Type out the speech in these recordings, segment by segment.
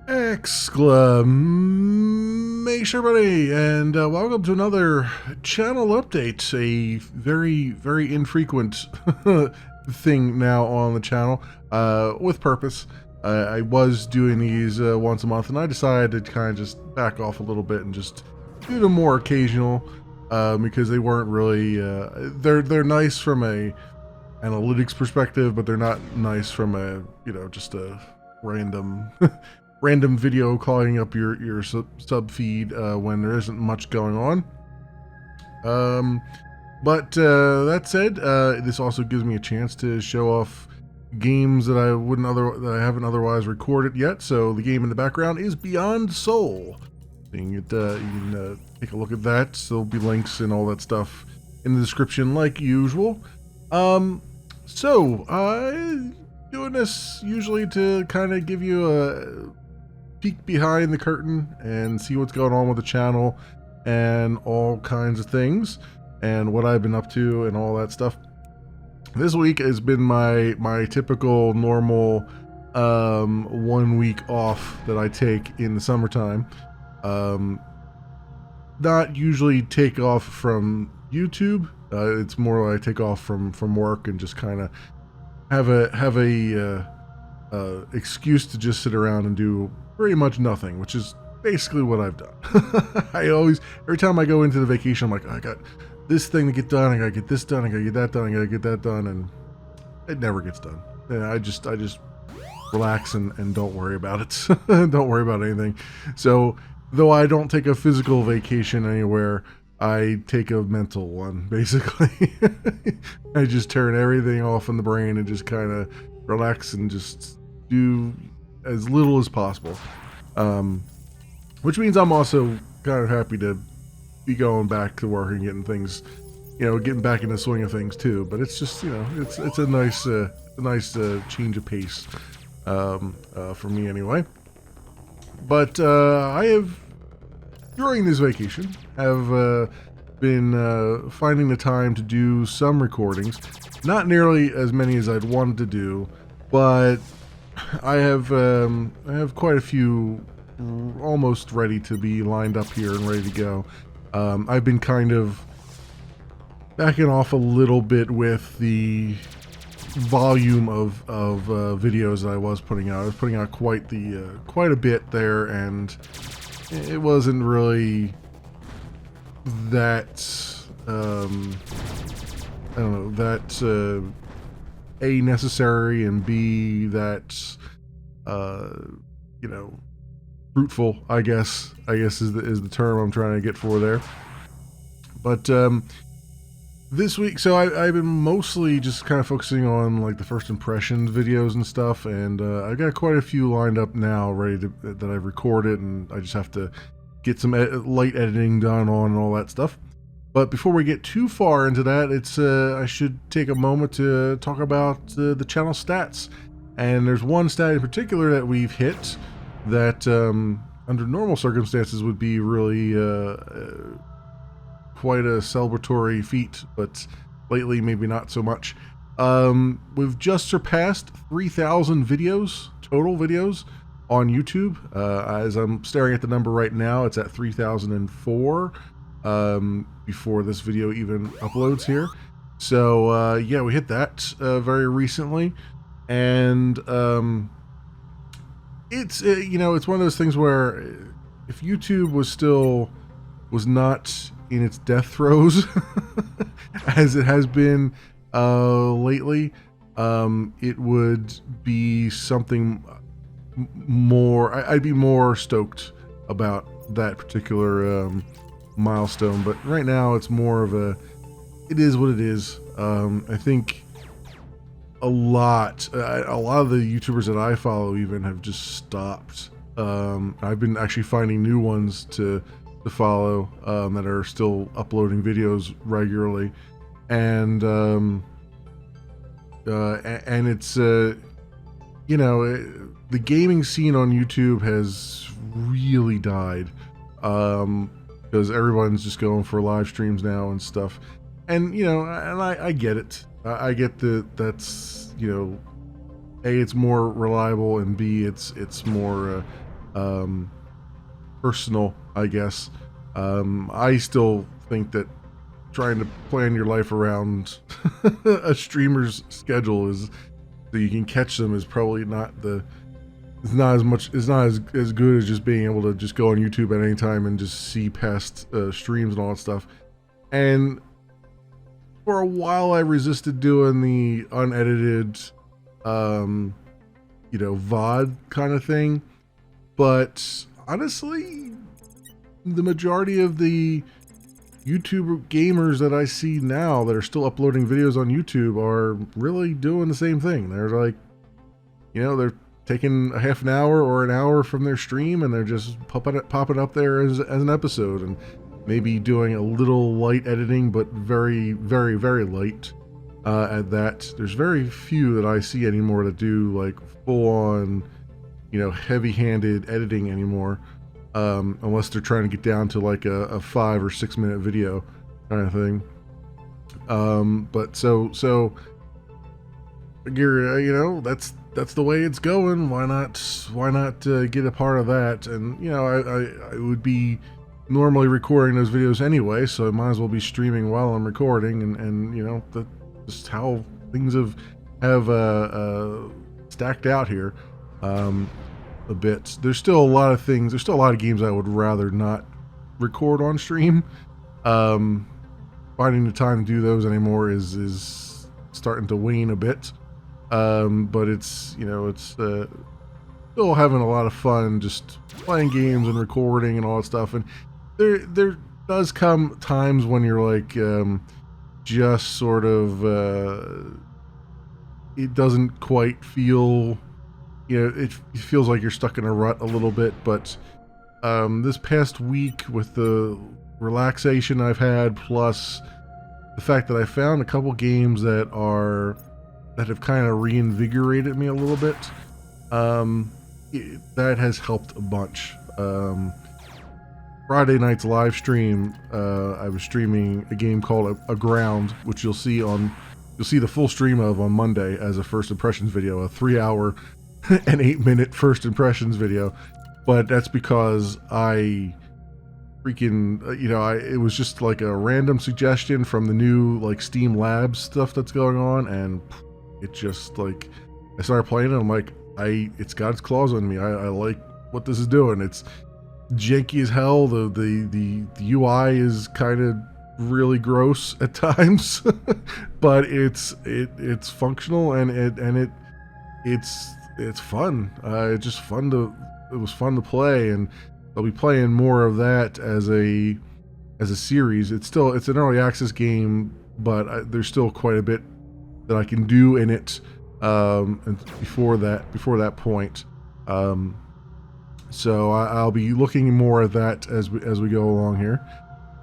Exclamation, buddy, and welcome to another channel update. A very, very infrequent thing now on the channel, with purpose. I was doing these once a month, and I decided to kind of just back off a little bit and just do them more occasional, because they weren't really. They're nice from a analytics perspective, but they're not nice from a just a random. Random video clogging up your sub feed when there isn't much going on. But that said, this also gives me a chance to show off games that I haven't otherwise recorded yet. So the game in the background is Beyond Soul. You can take a look at that. There'll be links and all that stuff in the description, like usual. Doing this usually to kind of give you a peek behind the curtain and see what's going on with the channel and all kinds of things and what I've been up to and all that stuff. This week has been my typical normal 1 week off that I take in the summertime. Not usually take off from YouTube. It's more like I take off from work and just kind of have a excuse to just sit around and do pretty much nothing, which is basically what I've done. Every time I go into the vacation, I'm like, I got this thing to get done, I gotta get this done, I gotta get that done, I gotta get that done, and it never gets done. And I just relax and don't worry about it. Don't worry about anything. So though I don't take a physical vacation anywhere, I take a mental one, basically. I just turn everything off in the brain and just kind of relax and just do as little as possible. Which means I'm also kind of happy to be going back to work and getting things, getting back in the swing of things too. But it's just, it's a nice change of pace, for me anyway. But I have, during this vacation, have been finding the time to do some recordings. Not nearly as many as I'd wanted to do, but I have quite a few almost ready to be lined up here and ready to go. I've been kind of backing off a little bit with the volume of videos that I was putting out. I was putting out quite a bit there, and it wasn't really that A, necessary, and B, that fruitful, I guess is the term I'm trying to get for there. But this week, so I've been mostly just kind of focusing on like the first impressions videos and stuff, and I've got quite a few lined up now that I've recorded, and I just have to get some light editing done on and all that stuff. But before we get too far into that, I should take a moment to talk about the channel stats. And there's one stat in particular that we've hit that under normal circumstances would be really quite a celebratory feat, but lately maybe not so much. We've just surpassed 3,000 total videos on YouTube. As I'm staring at the number right now, it's at 3,004 before this video even uploads here. So yeah, we hit that very recently, and it's it's one of those things where if YouTube was not in its death throes as it has been lately, it would be something more. I'd be more stoked about that particular milestone, but right now it's more of it is what it is. I think a lot of the YouTubers that I follow even have just stopped. I've been actually finding new ones to follow that are still uploading videos regularly, and it's the gaming scene on YouTube has really died, because everyone's just going for live streams now and stuff. And I get it. I get that's A, it's more reliable, and B, it's more personal, I guess. I still think that trying to plan your life around a streamer's schedule is so you can catch them is probably not the it's not as much it's not as good as just being able to just go on YouTube at any time and just see past streams and all that stuff. And for a while I resisted doing the unedited VOD kind of thing, but honestly the majority of the YouTube gamers that I see now that are still uploading videos on YouTube are really doing the same thing. They're like, they're taking a half an hour or an hour from their stream and they're just popping up there as an episode, and maybe doing a little light editing, but very, very, very light at that. There's very few that I see anymore that do like full on, heavy-handed editing anymore. Unless they're trying to get down to like a 5 or 6 minute video kind of thing. But so figure, that's the way it's going. Why not get a part of that? And I would be normally recording those videos anyway, so I might as well be streaming while I'm recording, and that's just how things have stacked out here. A bit. There's still a lot of games I would rather not record on stream. Finding the time to do those anymore is starting to wane a bit. But it's still having a lot of fun just playing games and recording and all that stuff. And there does come times when you're like just sort of it doesn't quite feel, it feels like you're stuck in a rut a little bit. But this past week, with the relaxation I've had, plus the fact that I found a couple games that have kind of reinvigorated me a little bit, that has helped a bunch. Friday night's live stream, I was streaming a game called Aground, which you'll see the full stream of on Monday as a first impressions video, a 3-hour and 8-minute first impressions video. But that's because I freaking it was just like a random suggestion from the new like Steam Labs stuff that's going on, and it just like I started playing it. I'm like, it's got its claws on me. I like what this is doing. It's janky as hell. The UI is kind of really gross at times, but it's functional, and it's fun. It's just fun it was fun to play, and I'll be playing more of that as a series. It's an early access game, but there's still quite a bit that I can do in it before that point. So I'll be looking more at that as we go along here.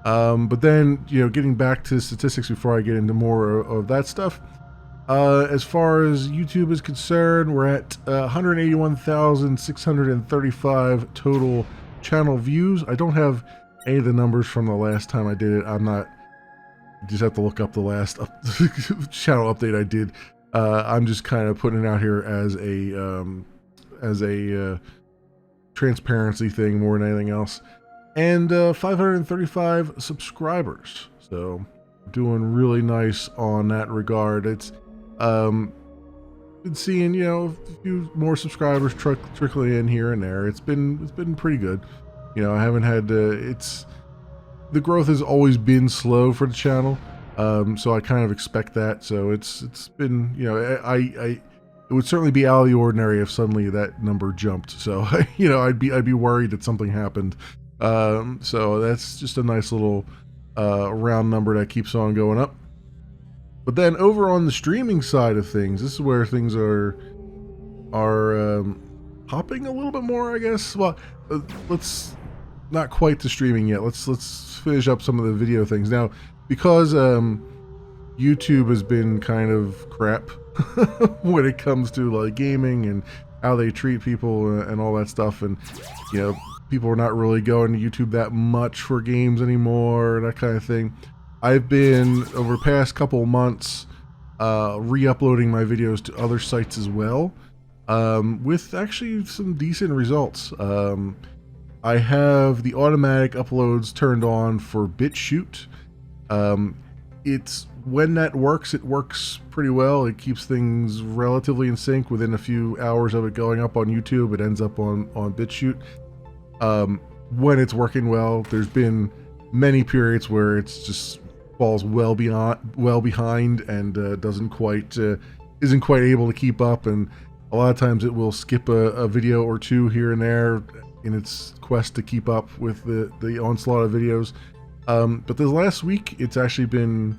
But then, getting back to statistics before I get into more of that stuff. As far as YouTube is concerned, we're at 181,635 total channel views. I don't have any of the numbers from the last time I did it. Just have to look up the last channel update I did. I'm just kind of putting it out here as a transparency thing more than anything else. And 535 subscribers. So doing really nice on that regard. It's been seeing a few more subscribers trickling in here and there. It's been pretty good. I haven't had the growth has always been slow for the channel, so I kind of expect that. So it's been it would certainly be out of the ordinary if suddenly that number jumped. So I'd be worried that something happened. So that's just a nice little round number that keeps on going up. But then over on the streaming side of things, this is where things are hopping a little bit more, I guess. Well, let's not quite to streaming yet. Let's finish up some of the video things now, because YouTube has been kind of crap when it comes to like gaming and how they treat people and all that stuff. And people are not really going to YouTube that much for games anymore, that kind of thing. I've been, over the past couple months, re-uploading my videos to other sites as well. with actually some decent results. I have the automatic uploads turned on for BitChute. It's when that works, it works pretty well. It keeps things relatively in sync. Within a few hours of it going up on YouTube, it ends up on BitChute. When it's working well, there's been many periods where it's just falls well behind and isn't quite able to keep up, and a lot of times it will skip a video or two here and there in its quest to keep up with the onslaught of videos. But this last week, it's actually been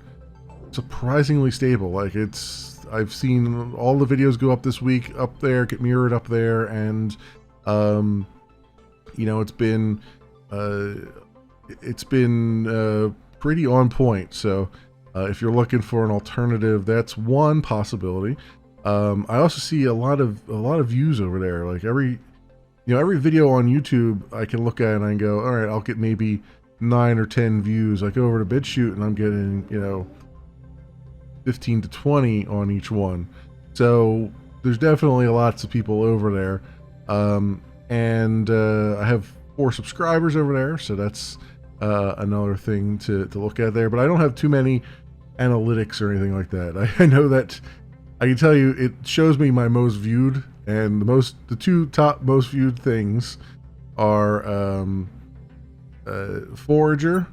surprisingly stable. Like, I've seen all the videos go up this week, up there, get mirrored up there, and you know, it's been pretty on point. So if you're looking for an alternative, that's one possibility. I also see a lot of views over there. Like every video on YouTube, I can look at it and I can go, all right, I'll get maybe 9 or 10 views. I go over to BitChute and I'm getting, 15 to 20 on each one. So there's definitely lots of people over there. And I have 4 subscribers over there, so that's another thing to look at there. But I don't have too many analytics or anything like that. I know that I can tell you it shows me my most viewed, and the 2 top most viewed things are Forager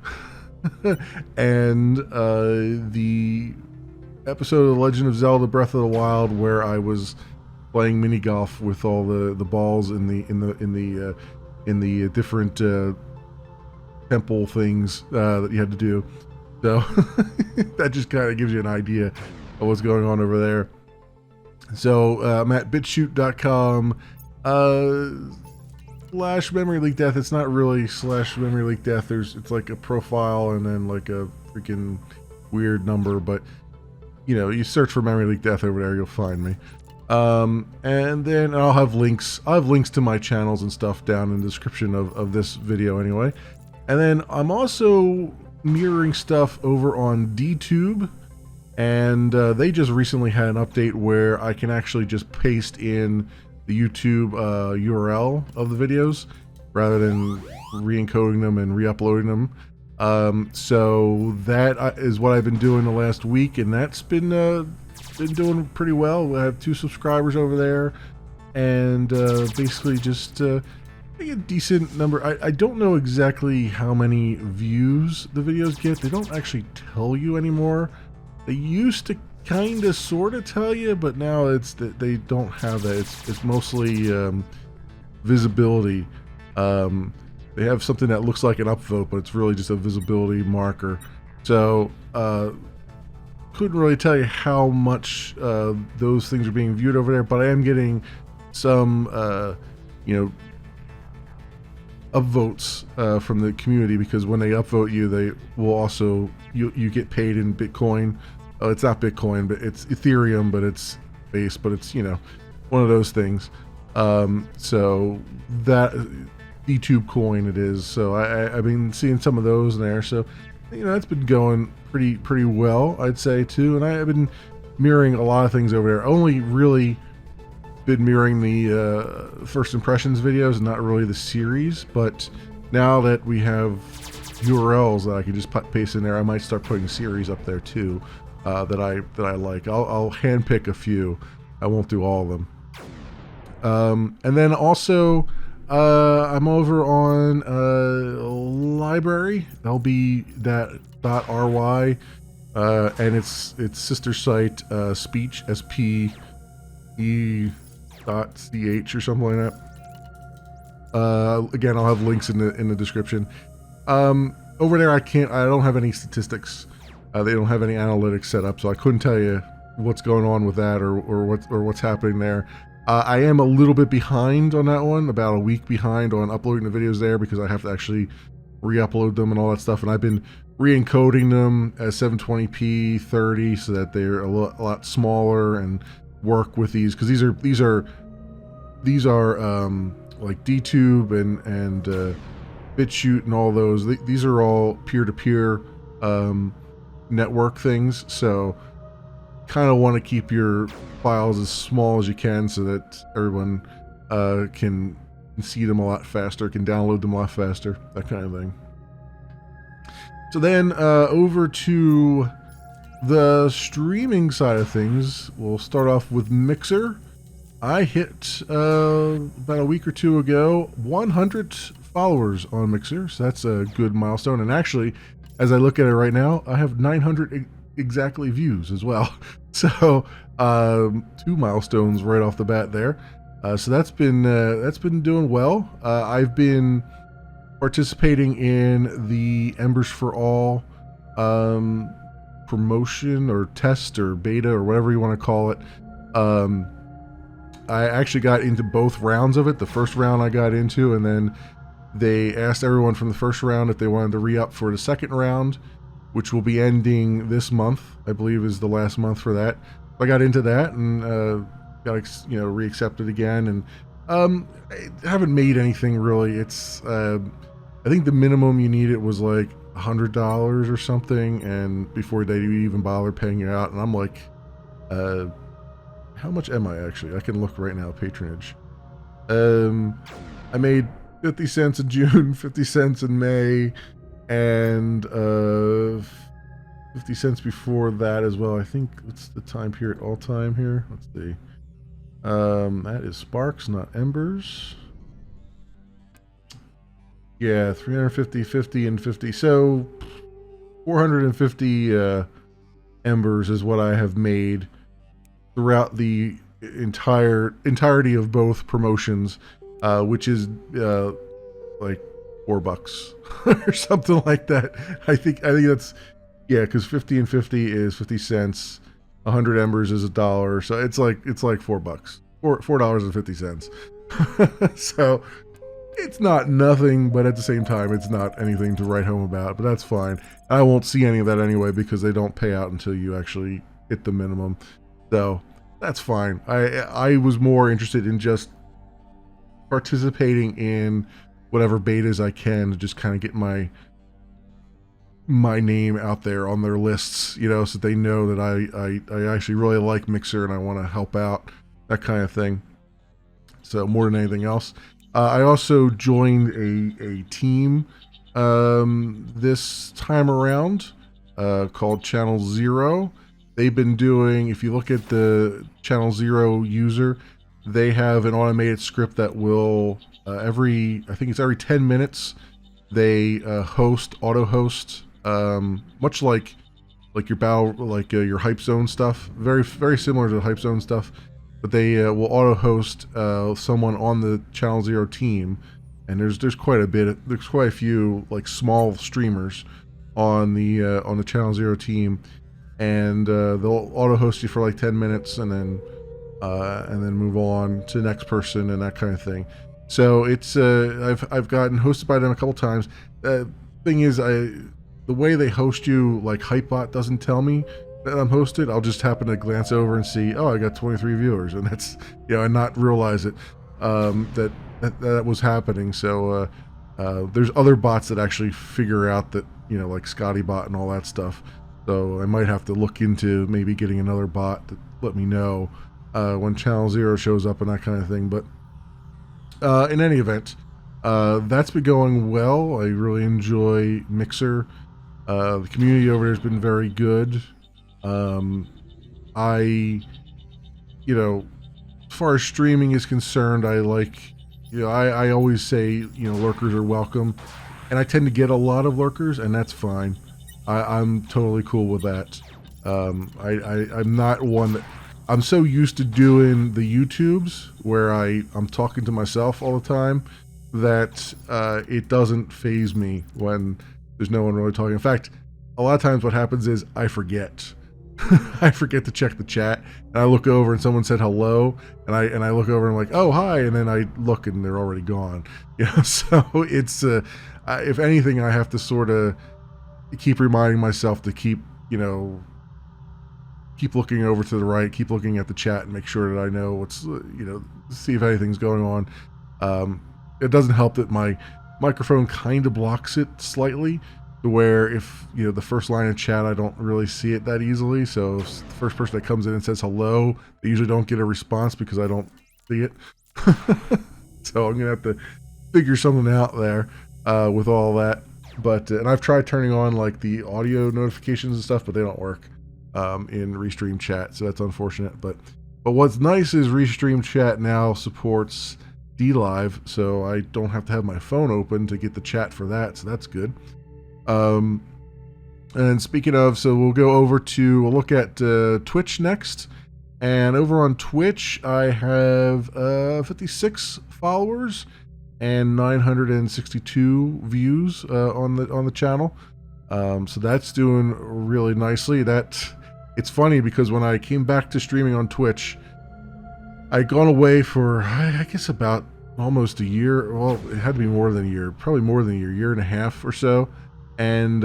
and the episode of The Legend of Zelda Breath of the Wild where I was playing mini golf with all the balls in the different temple things that you had to do. So that just kind of gives you an idea of what's going on over there. So I'm at bitchute.com / memory leak death. It's not really / memory leak death. It's like a profile and then like a freaking weird number, but you search for memory leak death over there, you'll find me. And then I'll have links to my channels and stuff down in the description of this video anyway. And then I'm also mirroring stuff over on DTube, and they just recently had an update where I can actually just paste in the YouTube URL of the videos rather than re-encoding them and re-uploading them. So that is what I've been doing the last week, and that's been doing pretty well. I have 2 subscribers over there, and basically just a decent number. I don't know exactly how many views the videos get. They don't actually tell you anymore. They used to kind of sort of tell you, but now it's that they don't have that. It's mostly visibility. They have something that looks like an upvote, but it's really just a visibility marker. So couldn't really tell you how much those things are being viewed over there, but I am getting some upvotes from the community, because when they upvote you, they will also you get paid in Bitcoin. It's not Bitcoin, but it's Ethereum, but it's base, but it's one of those things. So that YouTube coin it is. So I've been seeing some of those in there. So it's been going pretty well, I'd say, too. And I've been mirroring a lot of things over there. Only really been mirroring the first impressions videos, not really the series. But now that we have URLs that I can just paste in there, I might start putting series up there too, that I like. I'll handpick a few. I won't do all of them. And then also I'm over on LBRY, LB.RY, and its sister site, Speech, SPE.ch or something like that. Again, I'll have links in the description. Over there, I don't have any statistics. They don't have any analytics set up, so I couldn't tell you what's going on with that or what's happening there. I am a little bit behind on that one, about a week behind on uploading the videos there, because I have to actually re-upload them and all that stuff, and I've been re-encoding them as 720p 30 so that they're a lot smaller and work with these, because these are like DTube and BitChute and all those. These are all peer-to-peer network things, so kind of want to keep your files as small as you can so that everyone can see them a lot faster, can download them a lot faster, that kind of thing. So then over to the streaming side of things, we'll start off with Mixer. I hit about a week or two ago 100 followers on Mixer, so that's a good milestone. And actually, as I look at it right now, I have 900 exactly views as well. So 2 milestones right off the bat there. So that's been doing well. I've been participating in the Embers for All promotion or test or beta or whatever you want to call it. I actually got into both rounds of it. The first round I got into, and then they asked everyone from the first round if they wanted to re-up for the second round, which will be ending this month. I believe is the last month for that. I got into that and got re-accepted again, and I haven't made anything really. It's I think the minimum you need it was like $100 or something, and before they even bother paying you out. And I'm like, how much am I actually? I can look right now. Patronage. I made 50 cents in June, 50 cents in May, and 50 cents before that as well. I think what's the time period all time here? Let's see. That is Sparks, not Embers. Yeah, 350, 50, and 50. So 450 Embers is what I have made throughout the entirety of both promotions, which is like $4 or something like that. I think that's, yeah, because 50 and 50 is 50 cents. 100 Embers is $1, so it's like $4, $4.50. So it's not nothing, but at the same time, it's not anything to write home about. But that's fine. I won't see any of that anyway because they don't pay out until you actually hit the minimum. So that's fine. I was more interested in just participating in whatever betas I can to just kind of get my name out there on their lists, so that they know that I actually really like Mixer and I want to help out, that kind of thing. So more than anything else. I also joined a team this time around called Channel Zero. They've been doing, if you look at the Channel Zero user, they have an automated script that will every 10 minutes they auto host, much like your your Hype Zone stuff, very very similar to the Hype Zone stuff, but they will auto host someone on the Channel Zero team, and there's quite a few like small streamers on the Channel Zero team, and they'll auto host you for like 10 minutes and then move on to the next person and that kind of thing. So it's I've gotten hosted by them a couple times. Thing is, the way they host you, like Hypebot doesn't tell me that I'm hosted. I'll just happen to glance over and see, oh, I got 23 viewers, and that's, and not realize it that was happening. So there's other bots that actually figure out that, like Scottybot and all that stuff. So I might have to look into maybe getting another bot to let me know when Channel Zero shows up and that kind of thing. But in any event, that's been going well. I really enjoy Mixer. The community over there has been very good. As far as streaming is concerned, I like, I always say, lurkers are welcome, and I tend to get a lot of lurkers, and that's fine. I'm totally cool with that. I'm not one that, I'm so used to doing the YouTubes where I'm talking to myself all the time that it doesn't faze me when there's no one really talking. In fact, a lot of times what happens is I forget. I forget to check the chat, and I look over and someone said hello, and I look over and I'm like, oh, hi, and then I look and they're already gone. So it's if anything, I have to sort of keep reminding myself to keep looking over to the right, keep looking at the chat, and make sure that I know what's, see if anything's going on. It doesn't help that my microphone kind of blocks it slightly, to where if, you know, the first line of chat, I don't really see it that easily. So if the first person that comes in and says hello, they usually don't get a response because I don't see it. So I'm gonna have to figure something out there with all that. But and I've tried turning on like the audio notifications and stuff, but they don't work in Restream chat, so that's unfortunate. But what's nice is Restream chat now supports DLive, so I don't have to have my phone open to get the chat for that, so that's good. And speaking of, so we'll look at Twitch next. And over on Twitch, I have 56 followers and 962 views on the channel. So that's doing really nicely. It's funny because when I came back to streaming on Twitch, I'd gone away for, I guess, about almost a year. Well, it had to be more than a year, probably more than a year and a half or so. And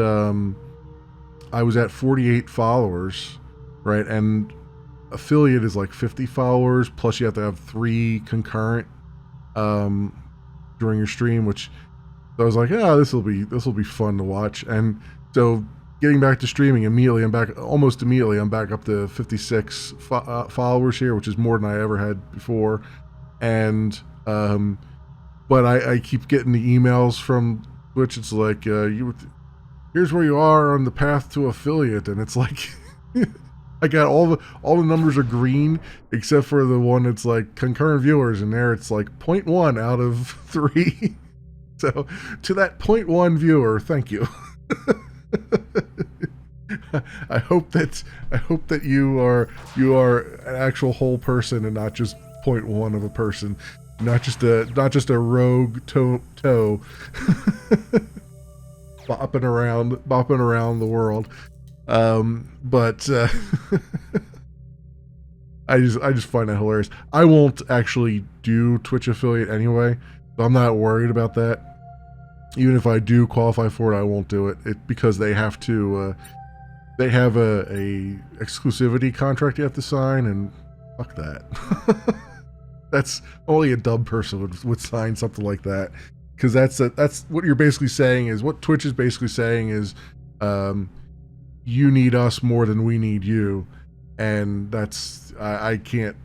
I was at 48 followers, right? And affiliate is like 50 followers, plus you have to have 3 concurrent during your stream, which so I was like, yeah, this will be fun to watch. And so getting back to streaming immediately, almost immediately, I'm back up to 56 followers here, which is more than I ever had before. And but I keep getting the emails from Twitch. It's like, here's where you are on the path to affiliate, and it's like I got all the numbers are green except for the one that's like concurrent viewers, and there it's like 0.1 out of 3. So to that 0.1 viewer, thank you. I hope that you are an actual whole person and not just 0.1 of a person, not just a rogue toe bopping around the world. But I just find that hilarious. I won't actually do Twitch affiliate anyway, so I'm not worried about that. Even if I do qualify for it, I won't do it. Because they have to. They have a exclusivity contract you have to sign, and fuck that. That's only a dumb person would sign something like that. Because that's what you're basically saying is what Twitch is basically saying is, you need us more than we need you, and that's I can't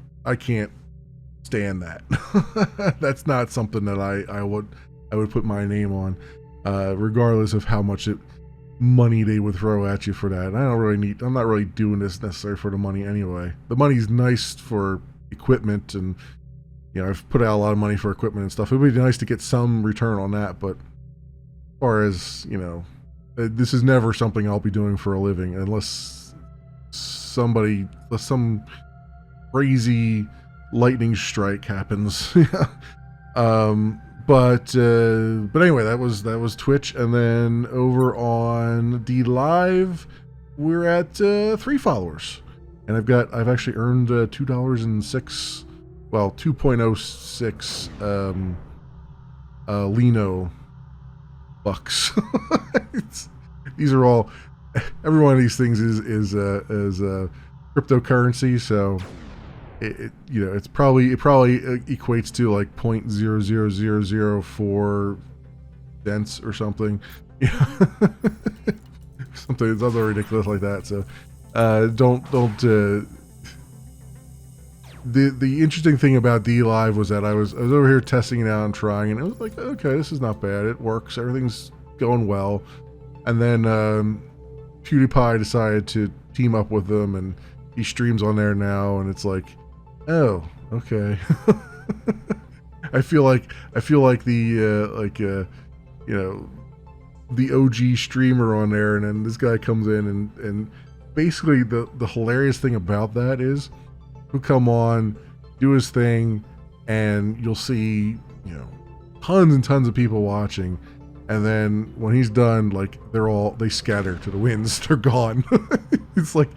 stand that. That's not something that I would put my name on, regardless of how much money they would throw at you for that. I'm not really doing this necessarily for the money anyway. The money's nice for equipment, and you know, I've put out a lot of money for equipment and stuff. It would be nice to get some return on that, but as far as, you know, this is never something I'll be doing for a living unless some crazy lightning strike happens. But anyway, that was Twitch, and then over on DLive, we're at 3 followers, and I've actually earned $2.06, well, 2.06 Lino bucks. These are all, every one of these things is cryptocurrency, so it you know, it probably equates to like 0.00004 cents or something. Something ridiculous like that. So don't the interesting thing about DLive was that I was over here testing it out and trying, and it was like, okay, this is not bad, it works, everything's going well. And then PewDiePie decided to team up with them, and he streams on there now, and it's like, oh, okay. I feel like the you know, the OG streamer on there, and then this guy comes in, and basically the hilarious thing about that is he'll come on, do his thing, and you'll see, you know, tons and tons of people watching, and then when he's done, like, they scatter to the winds. They're gone. It's like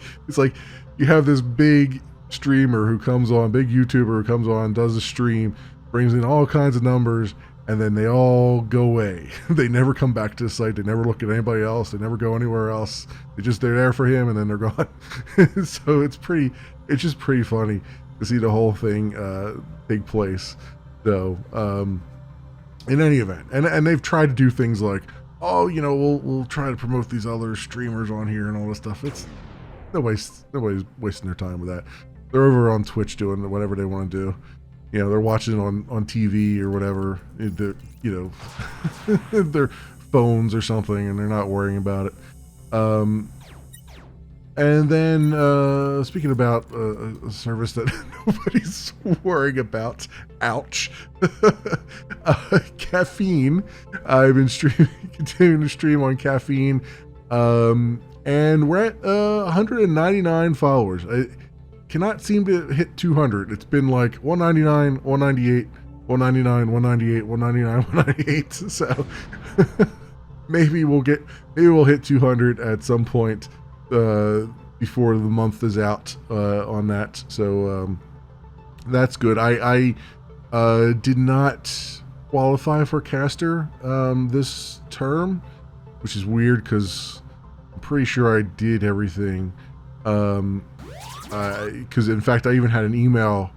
you have this big streamer who comes on, big YouTuber who comes on, does a stream, brings in all kinds of numbers, and then they all go away. They never come back to the site. They never look at anybody else. They never go anywhere else. They're there for him, and then they're gone. So it's just pretty funny to see the whole thing take place. So in any event, and they've tried to do things like, oh, we'll try to promote these other streamers on here and all this stuff. It's nobody's wasting their time with that. They're over on Twitch doing whatever they want to do. They're watching on TV or whatever. They're, their phones or something, and they're not worrying about it. And then, speaking about a service that nobody's worrying about, ouch, Caffeine. I've been continuing to stream on Caffeine, and we're at 199 followers. I cannot seem to hit 200. It's been like 199, 198, 199, 198, 199, 198. So maybe we'll hit 200 at some point before the month is out on that. So that's good. I did not qualify for caster this term, which is weird because I'm pretty sure I did everything. Because in fact I even had an email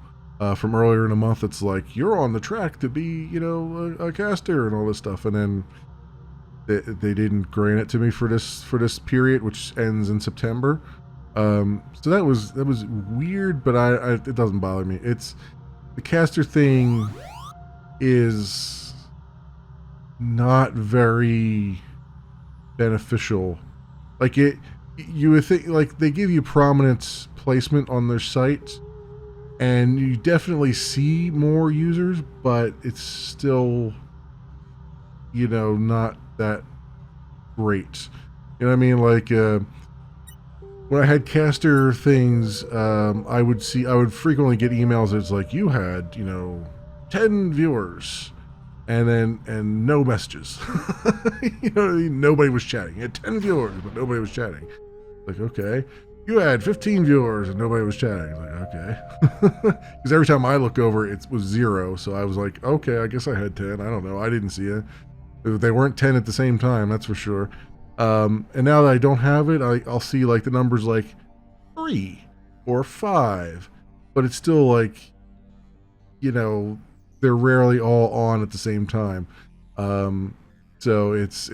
from earlier in the month that's like, you're on the track to be a caster and all this stuff, and then they didn't grant it to me for this period, which ends in September. So that was weird, but it doesn't bother me. It's the caster thing is not very beneficial. Like you would think, like, they give you prominent placement on their site and you definitely see more users, but it's still not that great. You know what I mean? Like when I had caster things, I would frequently get emails that's like, you had 10 viewers and no messages. Nobody was chatting. You had 10 viewers but nobody was chatting. Like, okay. You had 15 viewers and nobody was chatting. Like, okay. Because every time I look over, it was 0. So I was like, okay, I guess I had 10. I don't know. I didn't see it. They weren't 10 at the same time, that's for sure. And now that I don't have it, I'll see like the numbers like 3 or 5. But it's still like, they're rarely all on at the same time. So it's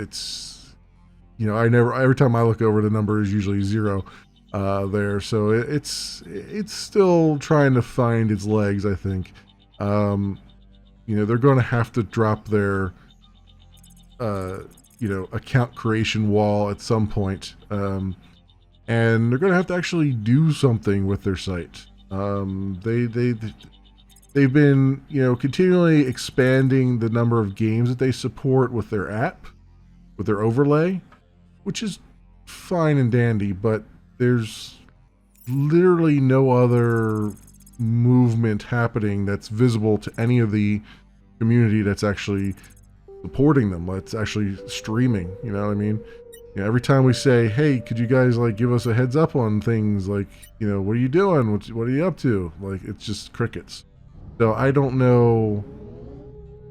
every time I look over, the number is usually 0 there. So it's still trying to find its legs, I think. They're going to have to drop their account creation wall at some point. And they're going to have to actually do something with their site. They've been, continually expanding the number of games that they support with their app, with their overlay, which is fine and dandy, but there's literally no other movement happening that's visible to any of the community that's actually supporting them, that's actually streaming. You know what I mean? Every time we say, hey, could you guys like give us a heads up on things, like, what are you doing? What are you up to? Like, it's just crickets. So I don't know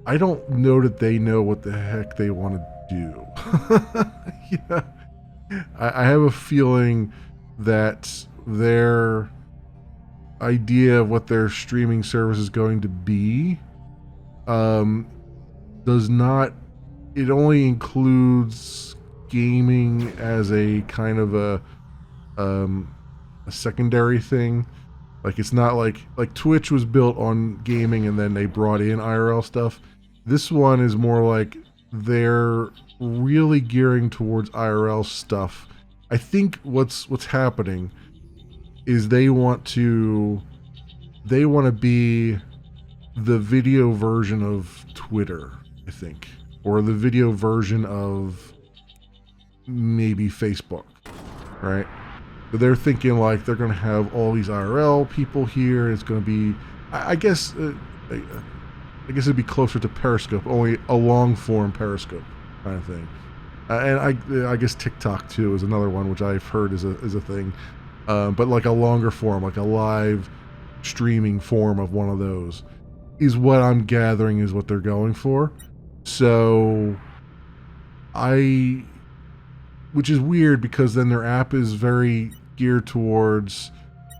that they know what the heck they want to do. I have a feeling that their idea of what their streaming service is going to be does not, it only includes gaming as a kind of a secondary thing. Like, it's not like Twitch was built on gaming and then they brought in IRL stuff. This one is more like they're really gearing towards IRL stuff. I think what's happening is they want to be the video version of Twitter, I think, or the video version of maybe Facebook, right? But they're thinking like they're going to have all these IRL people here. It's going to be, I guess it'd be closer to Periscope, only a long form Periscope kind of thing. And I guess TikTok too is another one which I've heard is a thing, but like a longer form, like a live streaming form of one of those, is what I'm gathering is what they're going for. So which is weird because then their app is very geared towards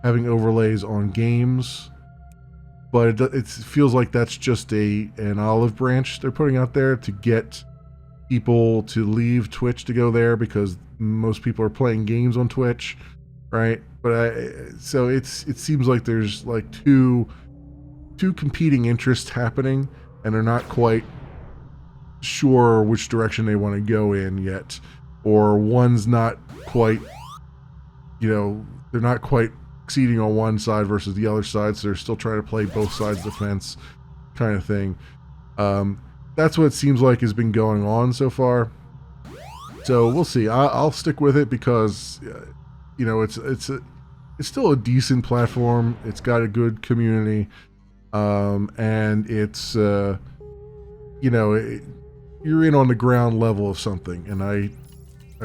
having overlays on games, but it feels like that's just an olive branch they're putting out there to get people to leave Twitch to go there because most people are playing games on Twitch, right? But so it seems like there's like two competing interests happening, and they're not quite sure which direction they want to go in yet, or one's not quite, they're not quite succeeding on one side versus the other side, so they're still trying to play both sides of the fence kind of thing. That's what it seems like has been going on so far. So we'll see. I'll stick with it because, it's still a decent platform. It's got a good community, and it's you're in on the ground level of something, and I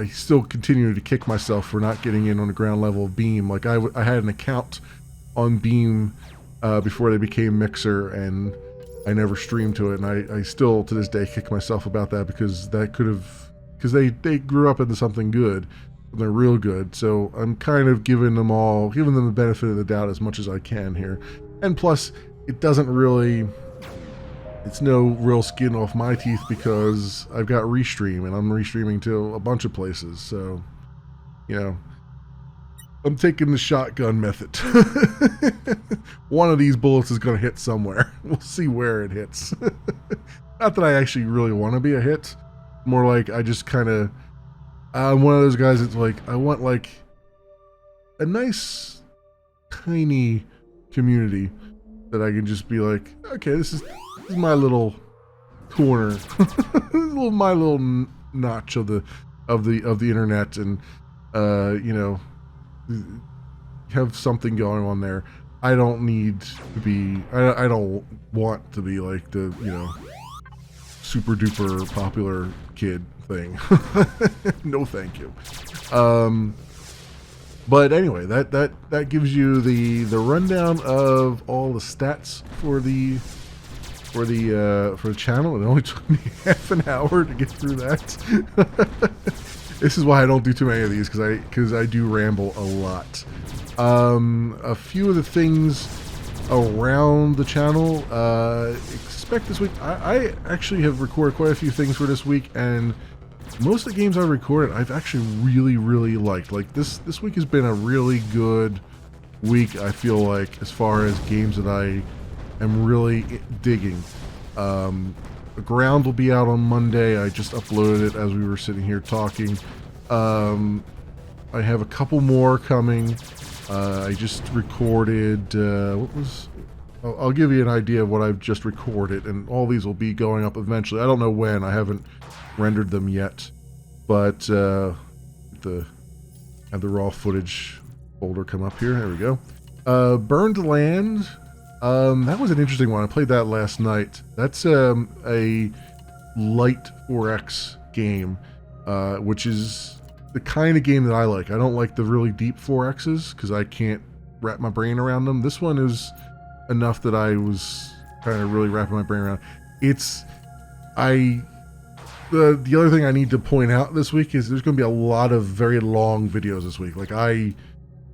still continue to kick myself for not getting in on the ground level of Beam. Like I had an account on Beam before they became Mixer, and I never streamed to it, and I still to this day kick myself about that because they grew up into something good. They're real good, so I'm kind of giving them the benefit of the doubt as much as I can here. And plus, it's no real skin off my teeth because I've got Restream, and I'm restreaming to a bunch of places, so, I'm taking the shotgun method. One of these bullets is going to hit somewhere. We'll see where it hits. Not that I actually really want to be a hit. More like I just kind of... I'm one of those guys that's like, I want like a nice, tiny community that I can just be like, okay, this is my little corner, my little notch of the internet, and have something going on there. I don't need to be. I don't want to be like the super duper popular kid thing. No, thank you. But anyway, that gives you the rundown of all the stats for the channel. It only took me half an hour to get through that. This is why I don't do too many of these, because I do ramble a lot. A few of the things around the channel, expect this week. I actually have recorded quite a few things for this week, and most of the games I recorded, I've actually really, really liked. Like this week has been a really good week, I feel like, as far as games that I am really digging. Ground will be out on Monday. I just uploaded it as we were sitting here talking. I have a couple more coming. I just recorded, I'll give you an idea of what I've just recorded, and all these will be going up eventually. I don't know when. I haven't rendered them yet, but have the raw footage folder come up here. There we go. Burned Land. That was an interesting one. I played that last night. That's a light 4X game, which is the kind of game that I like. I don't like the really deep 4Xs because I can't wrap my brain around them. This one is enough that I was kind of really wrapping my brain around. The other thing I need to point out this week is there's going to be a lot of very long videos this week. Like, I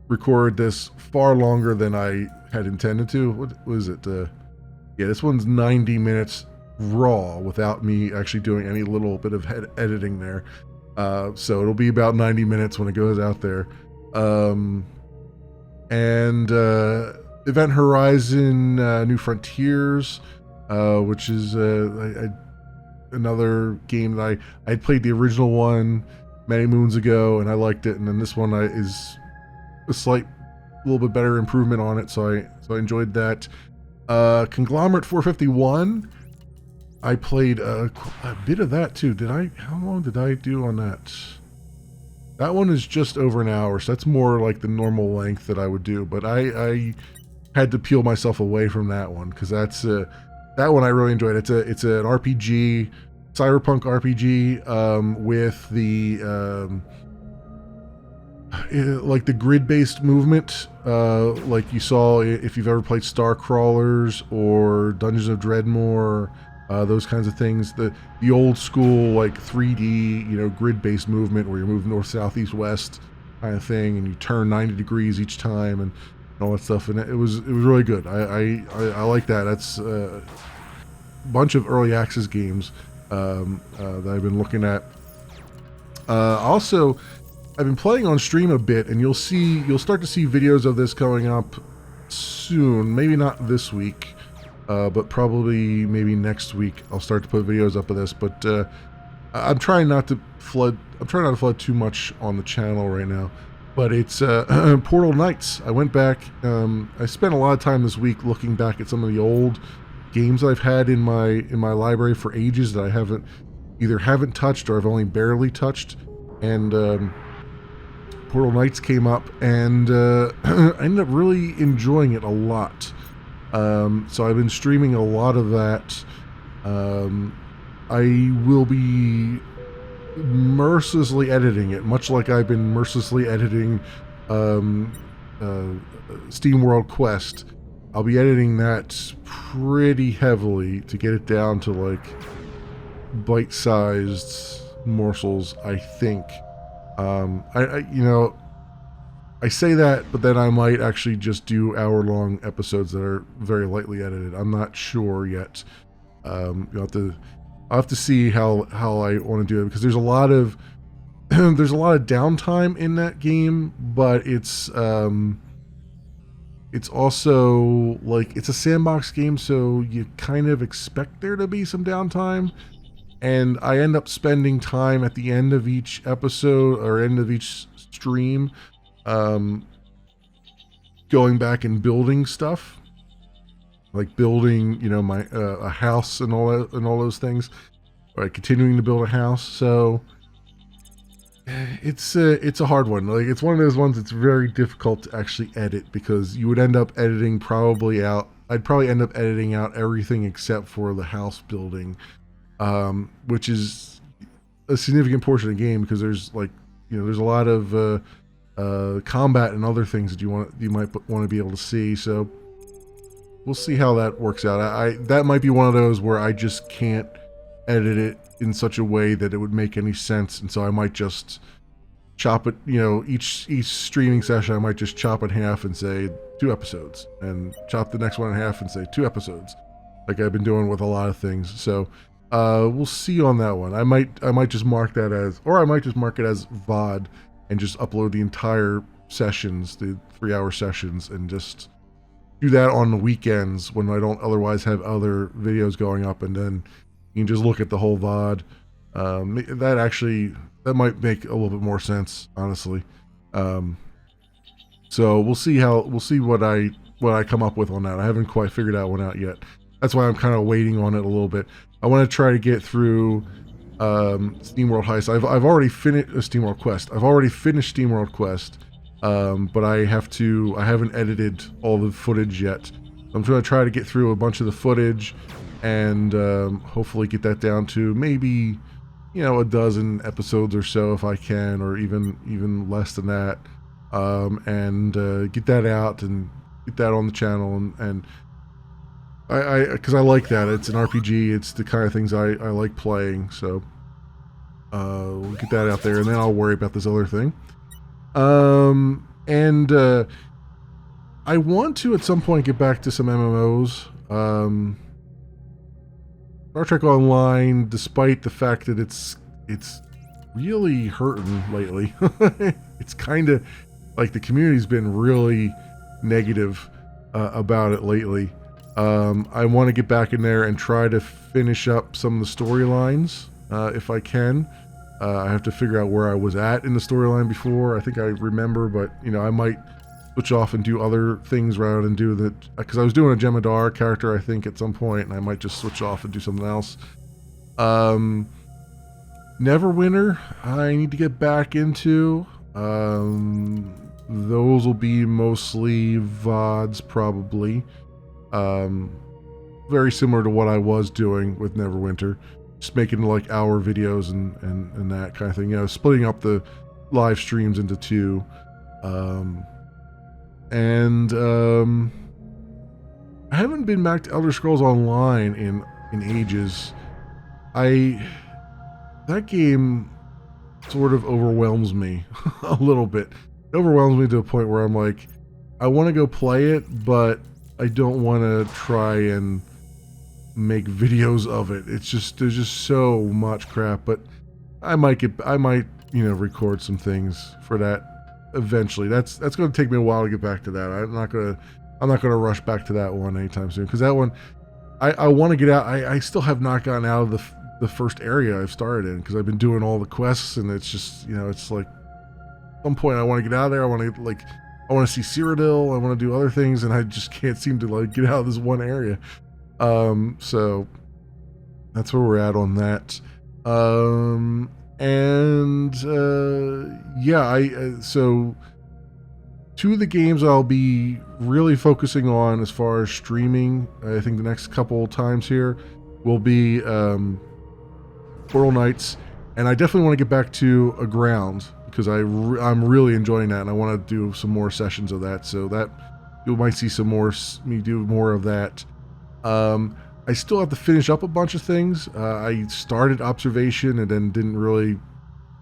recorded this far longer than I had intended to. What was it? Yeah, this one's 90 minutes raw without me actually doing any little bit of editing there. So it'll be about 90 minutes when it goes out there. And Event Horizon New Frontiers, which is another game that I played the original one many moons ago, and I liked it. And then this one is a little bit better improvement on it, so I enjoyed that. Conglomerate 451, I played a bit of that too. How long did I do on that? That one is just over an hour, so that's more like the normal length that I would do, but I had to peel myself away from that one because that one I really enjoyed. It's an RPG, cyberpunk RPG, with the like the grid-based movement, like you saw if you've ever played Star Crawlers or Dungeons of Dreadmore, those kinds of things. The old school like 3D, grid-based movement where you move north, south, east, west kind of thing, and you turn 90 degrees each time and all that stuff. And it was really good. I like that. That's a bunch of early access games that I've been looking at. Also, I've been playing on stream a bit, and you'll start to see videos of this coming up soon. Maybe not this week, but probably maybe next week. I'll start to put videos up of this. But I'm trying not to flood too much on the channel right now. But it's Portal Knights. I went back. I spent a lot of time this week looking back at some of the old games I've had in my library for ages that I haven't touched or I've only barely touched. And Portal Knights came up, and I ended up really enjoying it a lot. So I've been streaming a lot of that. I will be mercilessly editing it, much like I've been mercilessly editing Steamworld Quest. I'll be editing that pretty heavily to get it down to like bite-sized morsels, I think. I say that, but then I might actually just do hour-long episodes that are very lightly edited. I'm not sure yet. I'll have to see how I want to do it, because there's a lot of downtime in that game, but it's also like it's a sandbox game, so you kind of expect there to be some downtime. And I end up spending time at the end of each episode or end of each stream, going back and building stuff, like building, my a house and all those things, or continuing to build a house. So it's a hard one. Like, it's one of those ones that's very difficult to actually edit, because you would end up editing I'd probably end up editing out everything except for the house building. Which is a significant portion of the game, because there's there's a lot of combat and other things that you might want to be able to see. So we'll see how that works out. That might be one of those where I just can't edit it in such a way that it would make any sense, and so I might just chop it. Each streaming session, I might just chop it in half and say 2 episodes, and chop the next one in half and say 2 episodes, like I've been doing with a lot of things. So we'll see on that one. I might just mark that as, or I might just mark it as VOD and just upload the entire sessions, the 3-hour sessions, and just do that on the weekends when I don't otherwise have other videos going up, and then you can just look at the whole VOD. That might make a little bit more sense, honestly. So we'll see what I come up with on that. I haven't quite figured that one out yet. That's why I'm kind of waiting on it a little bit. I want to try to get through Steamworld Heist. I've already finished Steamworld Quest. I've already finished Steamworld Quest, but I haven't edited all the footage yet. I'm going to try to get through a bunch of the footage, and hopefully get that down to maybe a dozen episodes or so if I can, or even less than that, and get that out and get that on the channel, and because I like that. It's an RPG. It's the kind of things I like playing. So we'll get that out there, and then I'll worry about this other thing. And I want to at some point get back to some MMOs. Star Trek Online, despite the fact that it's really hurting lately. It's kind of like the community's been really negative about it lately. I want to get back in there and try to finish up some of the storylines, if I can. I have to figure out where I was at in the storyline before. I think I remember, but I might switch off and do other things rather than do that, because I was doing a Jemadar character, I think, at some point, and I might just switch off and do something else. Neverwinter, I need to get back into. Those will be mostly VODs, probably. Very similar to what I was doing with Neverwinter, just making like hour videos and that kind of thing, splitting up the live streams into 2. I haven't been back to Elder Scrolls Online in ages. That game sort of overwhelms me a little bit. It overwhelms me to a point where I'm like, I want to go play it, but I don't want to try and make videos of it. It's just, there's just so much crap, but I might record some things for that eventually. That's going to take me a while to get back to that. I'm not going to rush back to that one anytime soon, because that one, I want to get out. I still have not gotten out of the first area I've started in, because I've been doing all the quests, and it's just, it's like, at some point I want to get out of there. I want to see Cyrodiil. I want to do other things, and I just can't seem to get out of this one area. So that's where we're at on that. So two of the games I'll be really focusing on as far as streaming, I think the next couple times here, will be Portal Knights, and I definitely want to get back to Aground, because I'm really enjoying that, and I want to do some more sessions of that, so that you might see me do more of that. I still have to finish up a bunch of things. I started Observation and then didn't really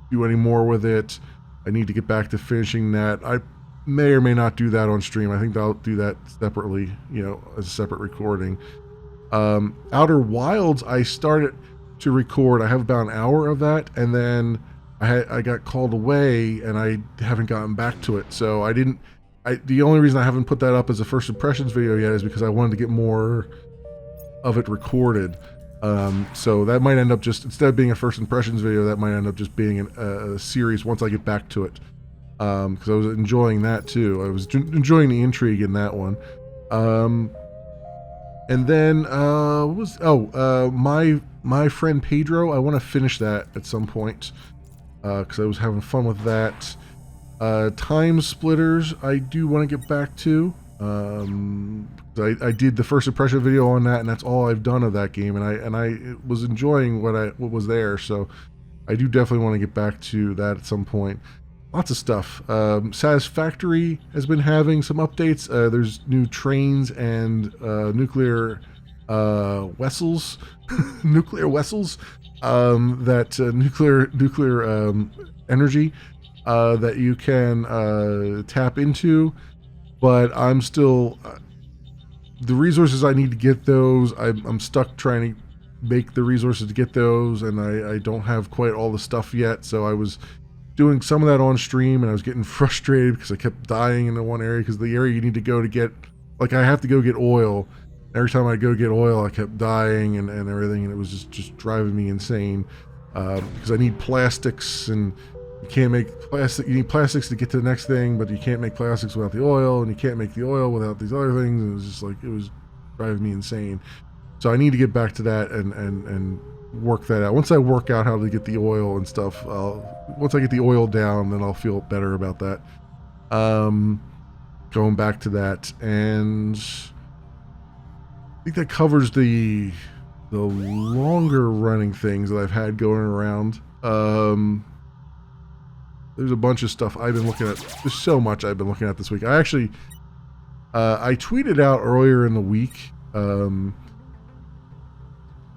do any more with it. I need to get back to finishing that. I may or may not do that on stream. I think I'll do that separately, as a separate recording. Outer Wilds, I started to record. I have about an hour of that, and then I got called away, and I haven't gotten back to it. So the only reason I haven't put that up as a first impressions video yet is because I wanted to get more of it recorded. So that might end up just, instead of being a first impressions video, that might end up just being a series once I get back to it. Because I was enjoying that too. I was enjoying the intrigue in that one. And then my friend Pedro, I want to finish that at some point, because I was having fun with that. Time Splitters, I do want to get back to. I did the first impression video on that, and that's all I've done of that game, and I was enjoying what was there, so I do definitely want to get back to that at some point. Lots of stuff. Satisfactory has been having some updates. There's new trains and nuclear vessels, nuclear energy that you can tap into. But I'm still the resources I need to get those. I'm stuck trying to make the resources to get those, and I don't have quite all the stuff yet. So I was doing some of that on stream, and I was getting frustrated because I kept dying in the one area, because the area you need to go to get, I have to go get oil. Every time I go get oil, I kept dying and everything, and it was just driving me insane, because I need plastics, and you can't make plastic. You need plastics to get to the next thing, but you can't make plastics without the oil, and you can't make the oil without these other things. And it was just it was driving me insane. So I need to get back to that and work that out. Once I work out how to get the oil and stuff, once I get the oil down, then I'll feel better about that. Going back to that, and I think that covers the longer running things that I've had going around. There's a bunch of stuff I've been looking at. There's so much I've been looking at this week. I actually, I tweeted out earlier in the week,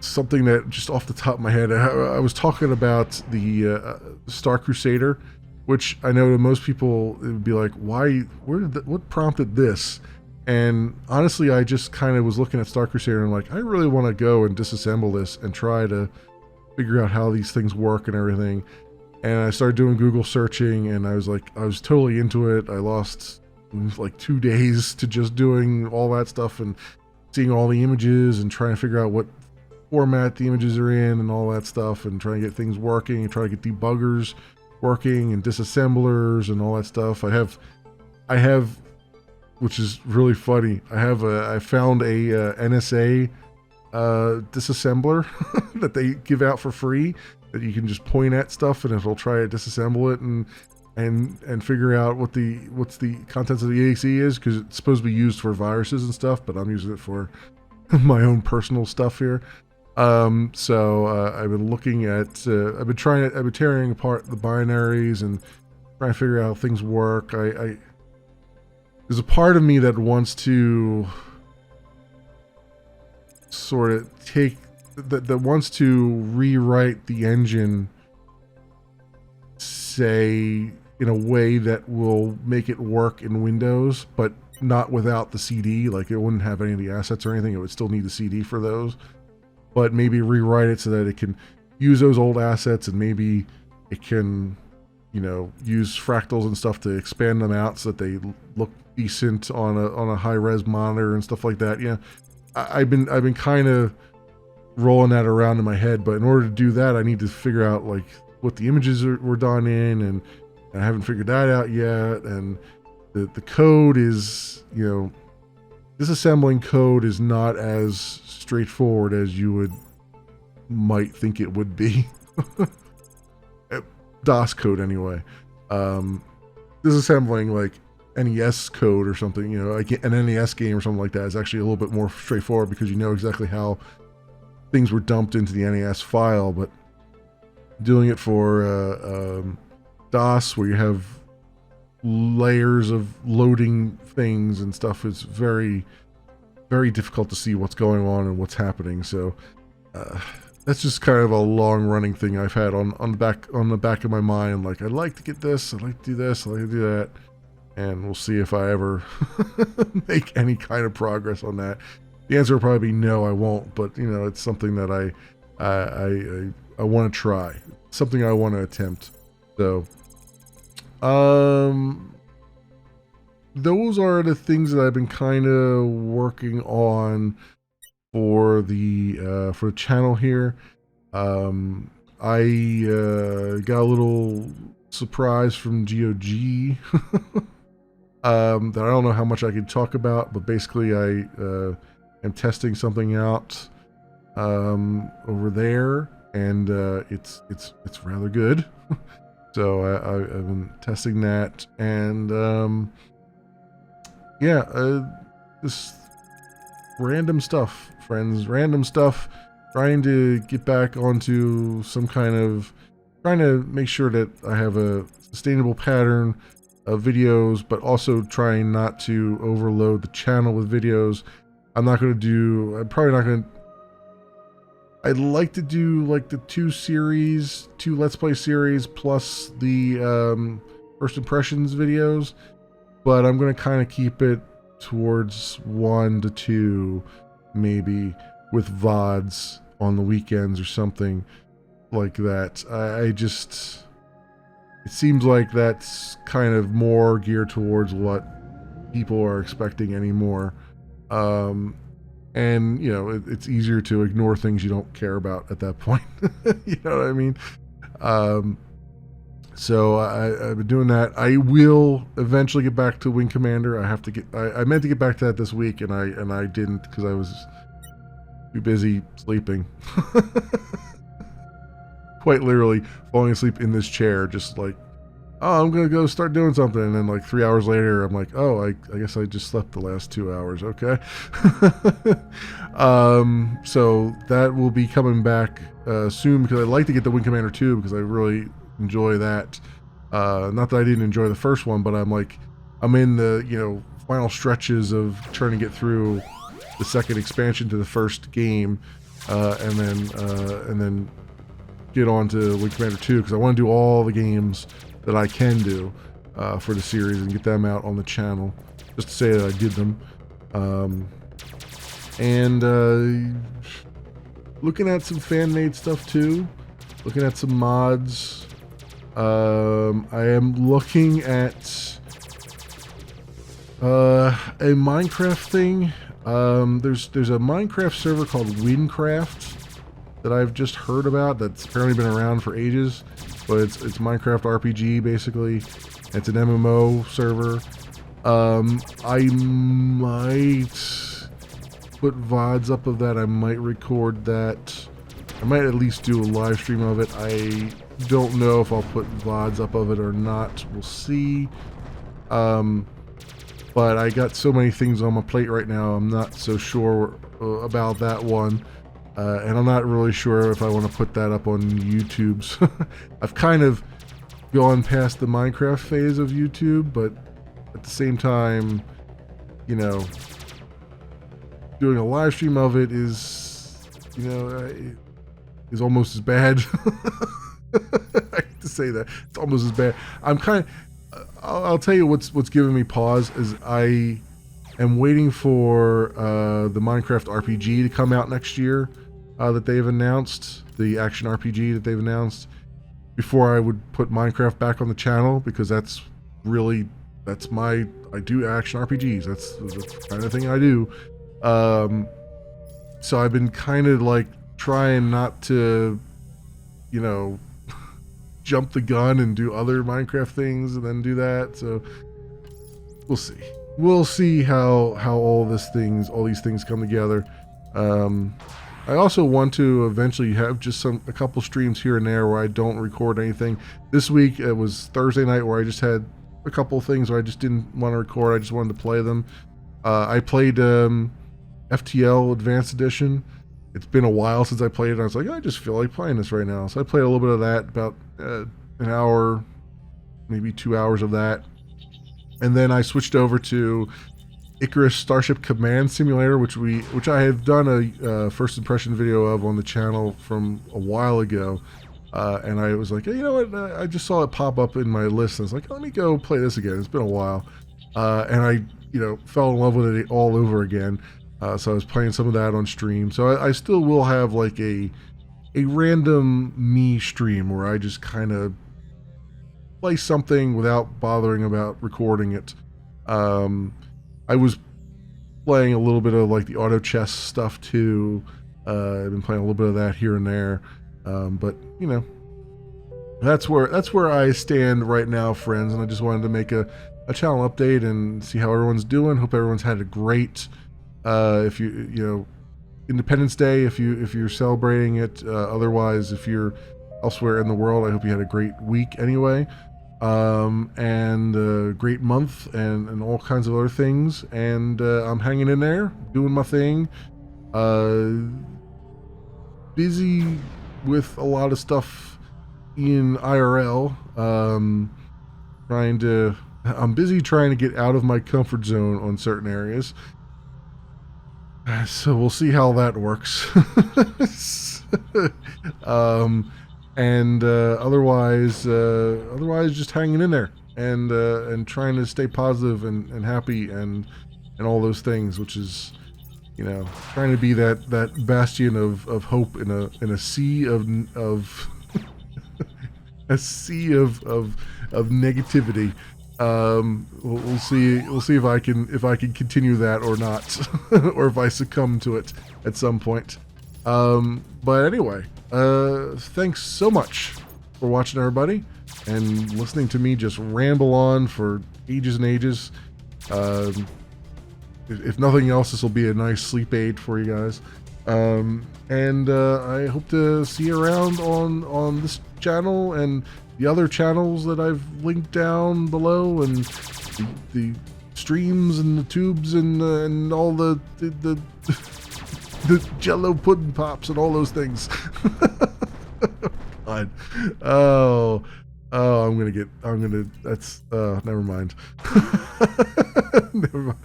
something that just off the top of my head, I was talking about the Star Crusader, which I know to most people it would be like, what prompted this? And honestly, I just kind of was looking at Star Crusader and I really want to go and disassemble this and try to figure out how these things work and everything. And I started doing Google searching, and I was totally into it. I lost 2 days to just doing all that stuff and seeing all the images and trying to figure out what format the images are in and all that stuff, and trying to get things working and try to get debuggers working and disassemblers and all that stuff. I have, which is really funny, I found a NSA disassembler that they give out for free, that you can just point at stuff and it'll try to disassemble it and figure out what's the contents of the exe is, because it's supposed to be used for viruses and stuff, but I'm using it for my own personal stuff here. So I've been looking at I've been tearing apart the binaries and trying to figure out how things work. There's a part of me that wants to sort of that wants to rewrite the engine, say, in a way that will make it work in Windows, but not without the CD. It wouldn't have any of the assets or anything. It would still need the CD for those. but maybe rewrite it so that it can use those old assets, and maybe it can, you know, use fractals and stuff to expand them out so that they look decent on a high res monitor and stuff like that. Yeah, I've been kind of rolling that around in my head, but in order to do that, I need to figure out like what the images were done in, and I haven't figured that out yet. And the code is, you know, disassembling code is not as straightforward as you might think it would be. DOS code anyway. Disassembling like NES code or something, you know, like an NES game or something like that is actually a little bit more straightforward because you know exactly how things were dumped into the NES file. But doing it for DOS, where you have layers of loading things and stuff, is very, very difficult to see what's going on and what's happening. So that's just kind of a long running thing I've had on the back of my mind. Like, I'd like to get this, I'd like to do this, I'd like to do that, and we'll see if I ever make any kind of progress on that. The answer will probably be no, I won't. But you know, it's something that I want to try, something I want to attempt. So, those are the things that I've been kind of working on for the channel here. I got a little surprise from GOG that I don't know how much I can talk about, but basically I am testing something out over there, and it's rather good. So I've been testing that, and yeah, just random stuff, friends, random stuff, trying to get back onto some kind of, trying to make sure that I have a sustainable pattern of videos, but also trying not to overload the channel with videos. I'm probably not going to, I'd like to do like the two Let's Play series plus the first impressions videos, but I'm going to kind of keep it towards 1 to 2, maybe, with VODs on the weekends or something like that. It seems like that's kind of more geared towards what people are expecting anymore. And, you know, it's easier to ignore things you don't care about at that point. You know what I mean? So I've been doing that. I will eventually get back to Wing Commander. I meant to get back to that this week, and I didn't because I was too busy sleeping. Quite literally falling asleep in this chair, just like, oh, I'm gonna go start doing something, and then like 3 hours later, I'm like, oh, I guess I just slept the last 2 hours. Okay. So that will be coming back soon, because I'd like to get the Wing Commander 2 because I really enjoy that. Not that I didn't enjoy the first one, but I'm in the, you know, final stretches of trying to get through the second expansion to the first game, and then get on to Wing Commander 2, because I want to do all the games that I can do for the series and get them out on the channel, just to say that I did them. And looking at some fan-made stuff too, looking at some mods. I am looking at a Minecraft thing. There's a Minecraft server called Winecraft that I've just heard about, that's apparently been around for ages, but it's Minecraft RPG basically. It's an MMO server. I might put VODs up of that. I might record that. I might at least do a live stream of it. I don't know if I'll put VODs up of it or not. We'll see. But I got so many things on my plate right now, I'm not so sure about that one. And I'm not really sure if I want to put that up on YouTube. So I've kind of gone past the Minecraft phase of YouTube, but at the same time, you know, doing a live stream of it is, you know, is almost as bad. I hate to say that. It's almost as bad. I'm kind of, I'll tell you what's giving me pause is I am waiting for the Minecraft RPG to come out next year. that they've announced, the action RPG that they've announced, before I would put Minecraft back on the channel, because I do action RPGs. That's the kind of thing I do. So I've been kind of like trying not to, you know, jump the gun and do other Minecraft things and then do that. So we'll see. We'll see how all these things come together. I also want to eventually have just a couple streams here and there where I don't record anything. This week it was Thursday night where I just had a couple things where I just didn't want to record. I just wanted to play them. I played FTL Advanced Edition. It's been a while since I played it. I was like, I just feel like playing this right now. So I played a little bit of that, about an hour, maybe 2 hours of that. And then I switched over to Icarus Starship Command Simulator, which I have done a first impression video of on the channel from a while ago. And I was like, hey, you know what? I just saw it pop up in my list. And I was like, let me go play this again. It's been a while. And I, fell in love with it all over again. So I was playing some of that on stream. So I still will have like a random me stream where I just kind of play something without bothering about recording it. I was playing a little bit of like the auto chess stuff too. I've been playing a little bit of that here and there. But that's where I stand right now, friends. And I just wanted to make a channel update and see how everyone's doing. Hope everyone's had a great, if Independence Day, if you're celebrating it. Otherwise, if you're elsewhere in the world, I hope you had a great week anyway. And a great month and all kinds of other things. And I'm hanging in there, doing my thing. Busy with a lot of stuff in IRL. I'm busy trying to get out of my comfort zone on certain areas. So we'll see how that works. Otherwise just hanging in there and trying to stay positive and happy and all those things, which is, trying to be that bastion of hope in a sea of a sea of negativity. We'll see if I can continue that or not, or if I succumb to it at some point. But anyway, thanks so much for watching, everybody, and listening to me just ramble on for ages and ages. If nothing else, this will be a nice sleep aid for you guys. I hope to see you around on this channel and the other channels that I've linked down below, and the streams and the tubes and all the Jello pudding pops and all those things. God. That's never mind. Never mind.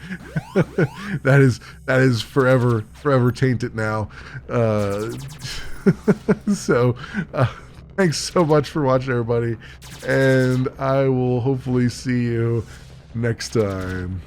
that is forever tainted now. So thanks so much for watching, everybody, and I will hopefully see you next time.